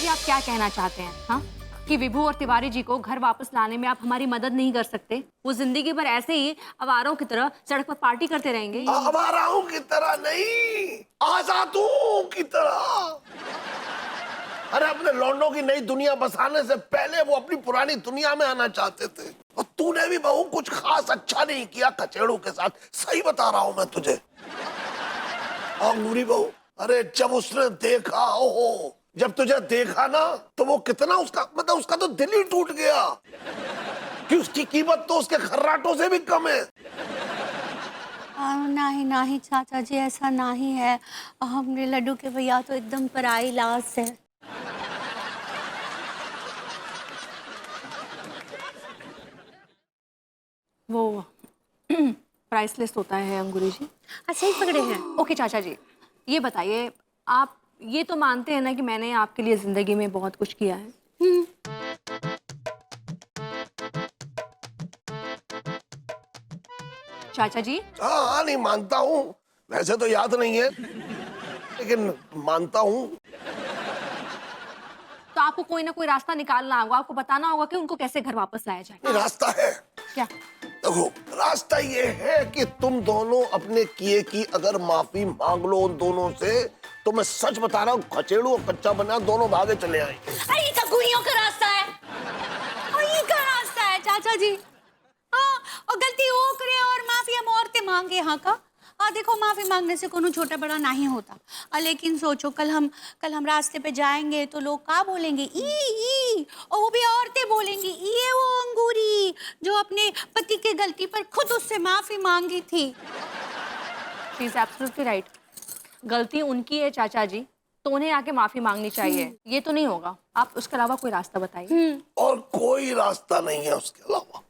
जी आप क्या कहना चाहते हैं? हाँ, कि विभू और तिवारी जी को घर वापस लाने में आप हमारी मदद नहीं कर सकते? वो जिंदगी भर ऐसे ही आवारों की तरह सड़क पर पार्टी करते रहेंगे? आवाराओं की तरह नहीं, आजादों की तरह। अरे अपने लौंडों की नई दुनिया बसाने से पहले वो अपनी पुरानी दुनिया में आना चाहते थे। और तूने भी बहू कुछ खास अच्छा नहीं किया कचेड़ों के साथ, सही बता रहा हूं मैं तुझे। अंगूरी बहू, अरे जब उसने देखा, ओहो, जब तुझे देखा ना तो वो कितना उसका मतलब उसका तो दिल ही टूट गया कि उसकी कीमत तो उसके खर्राटों से भी कम है। नहीं नहीं चाचा जी, ऐसा नहीं है। हमने लड्डू के भैया तो एकदम पराई लाश है। वो प्राइसलेस होता है अंगूरी जी। अच्छा ही पकड़े हैं। ओके चाचा जी, ये बताइए, आप ये तो मानते हैं ना कि मैंने आपके लिए जिंदगी में बहुत कुछ किया है? चाचा जी? हाँ हाँ, नहीं मानता हूँ, वैसे तो याद नहीं है लेकिन मानता हूँ। तो आपको कोई ना कोई रास्ता निकालना होगा, आपको बताना होगा कि उनको कैसे घर वापस लाया जाए। ये रास्ता है। क्या? देखो, रास्ता ये है कि तुम दोनों अपने किए की अगर माफी मांग लो उन दोनों से, तो मैं सच बता रहा हूँ खचेड़ू और कच्चा बना दोनों भागे चले आएंगे। अरे ये तो गुइयों का रास्ता है। और ये का रास्ता है चाचा जी। हाँ, और गलती वो करे और माफी हम औरतें मांगे यहाँ का। देखो, माफी मांगने से कोनो छोटा बड़ा नहीं होता। लेकिन सोचो, कल हम रास्ते पे जाएंगे तो लोग क्या बोलेंगे? ई और वो भी औरतें बोलेंगी, ये वो अंगूरी जो अपने पति के गलती पर खुद उससे माफी मांगी थी। She is absolutely right. गलती उनकी है चाचा जी, तो उन्हें आके माफी मांगनी चाहिए। ये तो नहीं होगा। आप उसके अलावा कोई रास्ता बताइए। और कोई रास्ता नहीं है उसके अलावा।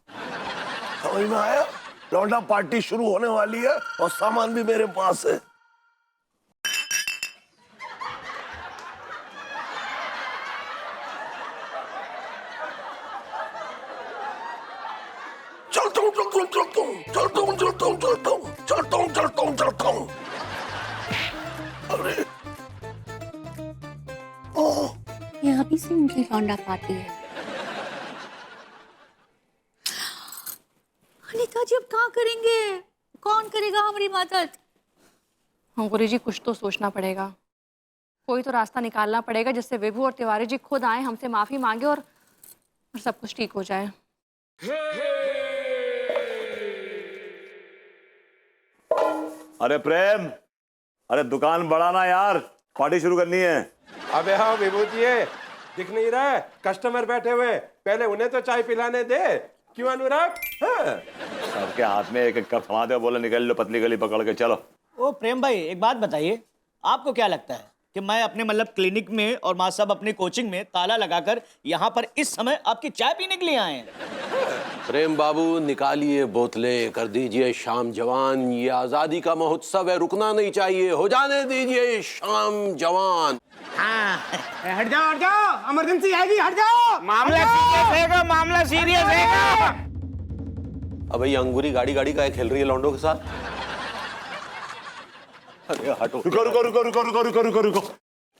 समझ में आया? लौंडा पार्टी शुरू होने वाली है और सामान भी मेरे पास है। चलता हूँ चलता हूँ चलता हूँ चलता हूँ चलता हूँ चलता हूँ चलता हूँ चलता हूँ चलता हूँ। अरे यहाँ भी से उनकी लौंडा पाती है। नेताजी अब क्या करेंगे? कौन करेगा हमारी मदद? अंकुरी जी, कुछ तो सोचना पड़ेगा। कोई तो रास्ता निकालना पड़ेगा जिससे विभू और तिवारी जी खुद आए, हमसे माफी मांगे और सब कुछ ठीक हो जाए। अरे प्रेम, अरे दुकान बढ़ाना यार, पार्टी शुरू करनी है। अबे हाँ विभूति, दिख नहीं रहा है? कस्टमर बैठे हुए, पहले उन्हें तो चाय पिलाने दे। क्यों अनुराग? हाँ। सबके हाथ में एक एक कप थमा दे, बोले निकल लो, पतली गली पकड़ के चलो। ओ प्रेम भाई, एक बात बताइए, आपको क्या लगता है कि मैं अपने मतलब क्लिनिक में और माँ साहब अपनी कोचिंग में ताला लगाकर यहाँ पर इस समय आपकी चाय पीने के लिए आए हैं? प्रेम बाबू, निकालिए बोतलें, कर दीजिए शाम जवान। ये आजादी का महोत्सव है, रुकना नहीं चाहिए। हो जाने दीजिए शाम जवान। हाँ, हट जाओ, इमरजेंसी आएगी, हट जाओ। मामला सीरियस रहेगा, मामला सीरियस रहेगा। अब ये अंगूरी गाड़ी गाड़ी का खेल रही है लौंडों के साथ। अरे हटो। रुको रुको रुको रुको रुको रुको रुको रुको।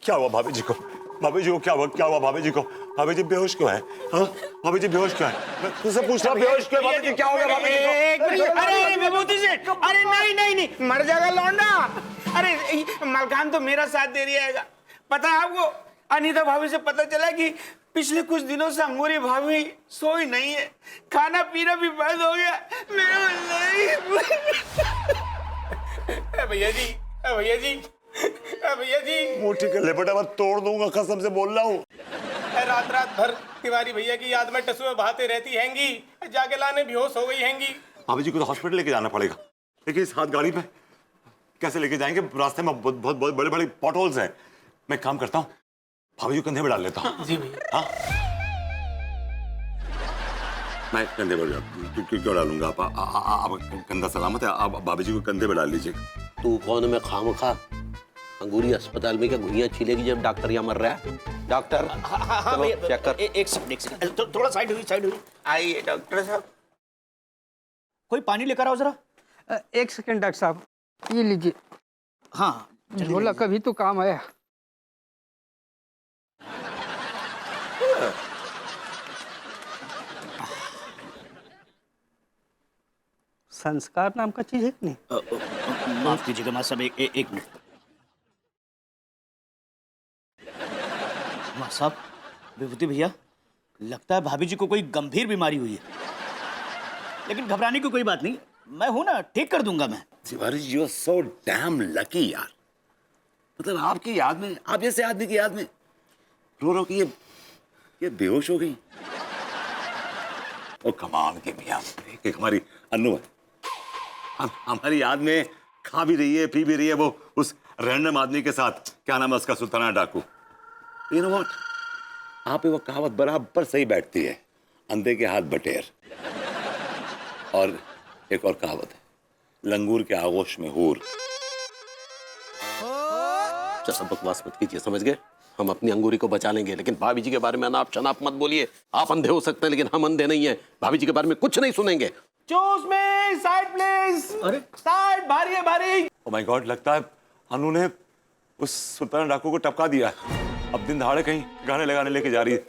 क्या हुआ भाभी जी को? भाभी जी को क्या हुआ? क्या हुआ भाभी जी को? भाभी जी बेहोश क्यों है? हाँ, भाभी जी बेहोश क्यों है? मैं तुझसे पूछ रहा हूँ, बेहोश क्यों है भाभी जी? क्या हो गया भाभी जी को? अरे विभूति जी, अरे नहीं, मर जाएगा लौंडा। अरे मलकान तो मेरा साथ दे रही है। पता है आपको, अनीता भाभी से पता चला कि पिछले कुछ दिनों से अंगूरी भाभी सोई नहीं है, खाना पीना भी बंद हो गया। भैया जी, भैया जी, मुट्ठी के लिपटा मैं तोड़ दूंगा, कसम से बोल रहा हूँ। रात भर तिवारी भैया की याद में टसुए बहाते रहती हैंगी, जाके लाने बेहोश हो गई हैंगी। भाभी जी को तो हॉस्पिटल लेके जाना पड़ेगा, लेकिन इस हाथ गाड़ी पे कैसे लेके जाएंगे? रास्ते में बहुत बड़े बड़े पॉट होल्स हैं। मैं काम करता हूँ, भाभी जी को कंधे पे डाल लेता हूँ। जी भैया। हाँ, मैं कंधे पे क्यों डालूंगा? आप कंधा सलामत है, आप भाभी जी को कंधे पे डाल लीजिए। तू कौन? मैं खामखा अंगूरी अस्पताल में क्या घुइयां छिलेगी जब डॉक्टर यहाँ मर रहा है? डॉक्टर चलो चेक कर। एक सेकंड, थोड़ा साइड हुई। आइए डॉक्टर साहब। कोई पानी लेकर आओ जरा। एक सेकंड डॉक्टर साहब, ये लीजिए। हाँ, झोला कभी तो काम आया। संस्कार नाम का चीज है कि नहीं? माफ कीजिएगा माँ साहब, एक मिनट। माँ साहब, विभूति भैया, लगता है भाभी जी को कोई गंभीर बीमारी हुई है, लेकिन घबराने की कोई बात नहीं, मैं हूं ना, ठीक कर दूंगा मैं। Tiwari ji, you are so damn lucky यार। मतलब आपकी याद में, आप जैसे आदमी की याद में रो रो के ये बेहोश हो गई। ओ कमाल के मियां, एक हमारी अन्नू है, हमारी याद में खा भी रही है, पी भी रही है, वो उस रैंडम आदमी के साथ, क्या नाम है उसका, सुल्ताना डाकू। यू नो व्हाट, आप पे वो कहावत बराबर सही बैठती है, अंधे के हाथ बटेर। और एक और कहावत है, लंगूर के आगोश में हूर। सब बकवास मत कीजिए, समझ गए? हम अपनी अंगूरी को बचा लेंगे, लेकिन भाभी जी के बारे में अनाप शनाप मत बोलिए। आप अंधे हो सकते हैं, लेकिन हम अंधे नहीं हैं। भाभी जी के बारे में कुछ नहीं सुनेंगे। Choose me, side please. अरे साइड, भारी है भारी। ओ माय गॉड, लगता है अनु ने उस सुल्ताना डाकू को टपका दिया। अब दिन दहाड़े कहीं गाने लगाने लेके जा रही है।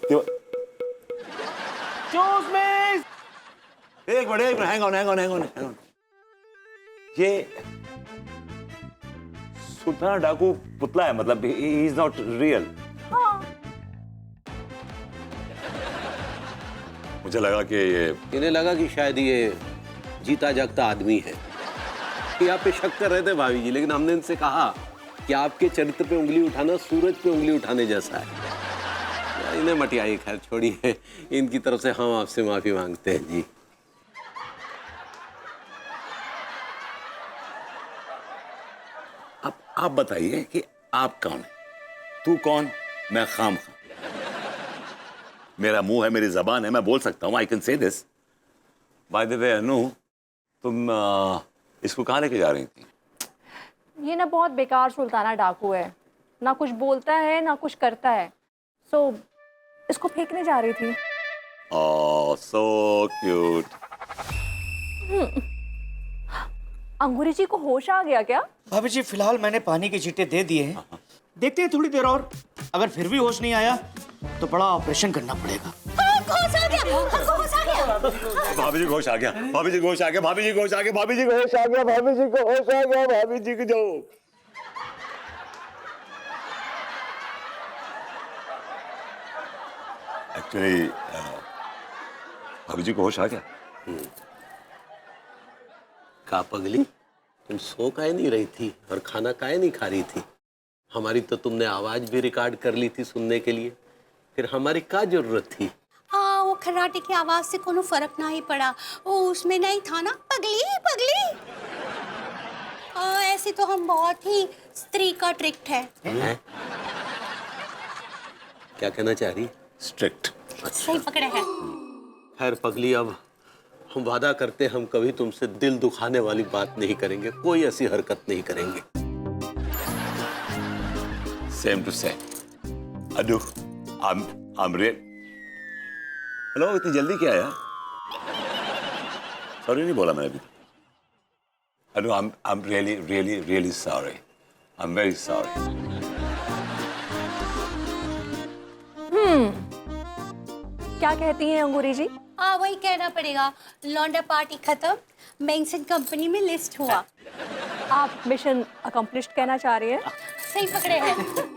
चूज मी। एक मिनट, हैंग ऑन। ये सुल्ताना डाकू पुतला है, मतलब ही इज नॉट रियल। मुझे लगा कि ये इन्हें लगा कि शायद ये जीता जागता आदमी है। कि आप पे शक कर रहे थे भाभी जी, लेकिन हमने इनसे कहा कि आपके चरित्र पे उंगली उठाना सूरज पे उंगली उठाने जैसा है। इन्हें मटियाई, खैर छोड़िए, इनकी तरफ से हम आपसे माफी मांगते हैं जी। आप बताइए कि आप कौन है? तू कौन, मैं खाम खा। मेरा मुंह है, मेरी जबान है, मैं बोल सकता हूँ, I can say this. By the way Anu, तुम इसको कहाँ लेके जा रही थी? ये ना बहुत बेकार सुल्ताना डाकू है, ना कुछ बोलता है ना कुछ करता है, सो इसको फेंकने जा रही थी। ओह सो क्यूट। अंगूरी जी को होश आ गया क्या? भाभी जी, फिलहाल मैंने पानी के छींटे दे दिए हैं, देखते हैं थोड़ी देर और, अगर फिर भी होश नहीं आया तो बड़ा ऑपरेशन करना पड़ेगा। होश आ गया, होश आ गया। भाभी जी को होश आ गया, भाभी जी को होश आ गया, भाभी जी को होश आ गया, भाभी जी को होश आ गया, भाभी जी को होश आ गया, भाभी जी को जो एक्चुअली भाभी जी को होश आ गया। का पगली, तुम सो काहे नहीं रही थी और खाना काहे नहीं खा रही थी? हमारी तो तुमने आवाज भी रिकॉर्ड कर ली थी सुनने के लिए, फिर हमारी क्या जरूरत थी? हाँ, वो खर्राटे की आवाज से कोनो फर्क ना ही पड़ा, वो उसमें नहीं था ना, पगली पगली। ऐसे तो हम बहुत ही स्त्री का ट्रिक्ट है। क्या कहना चाह रही? स्ट्रिक्ट। सही पकड़े हैं। खैर पगली, अब हम वादा करते हैं हम कभी तुमसे दिल दुखाने वाली बात नहीं करेंगे, कोई ऐसी हरकत नहीं करेंगे। Same to same. Anu, I'm real। Hello, इतनी जल्दी क्या यार? सॉरी नहीं बोला मैंने अभी। अनु, I'm really sorry। I'm very sorry। क्या कहती हैं अंगूरी जी? हाँ, वही कहना पड़ेगा, लौंडा पार्टी खत्म, मेंशन कंपनी में लिस्ट हुआ। आप मिशन अकम्प्लिश्ड कहना चाह रही हैं? सही पकड़े हैं।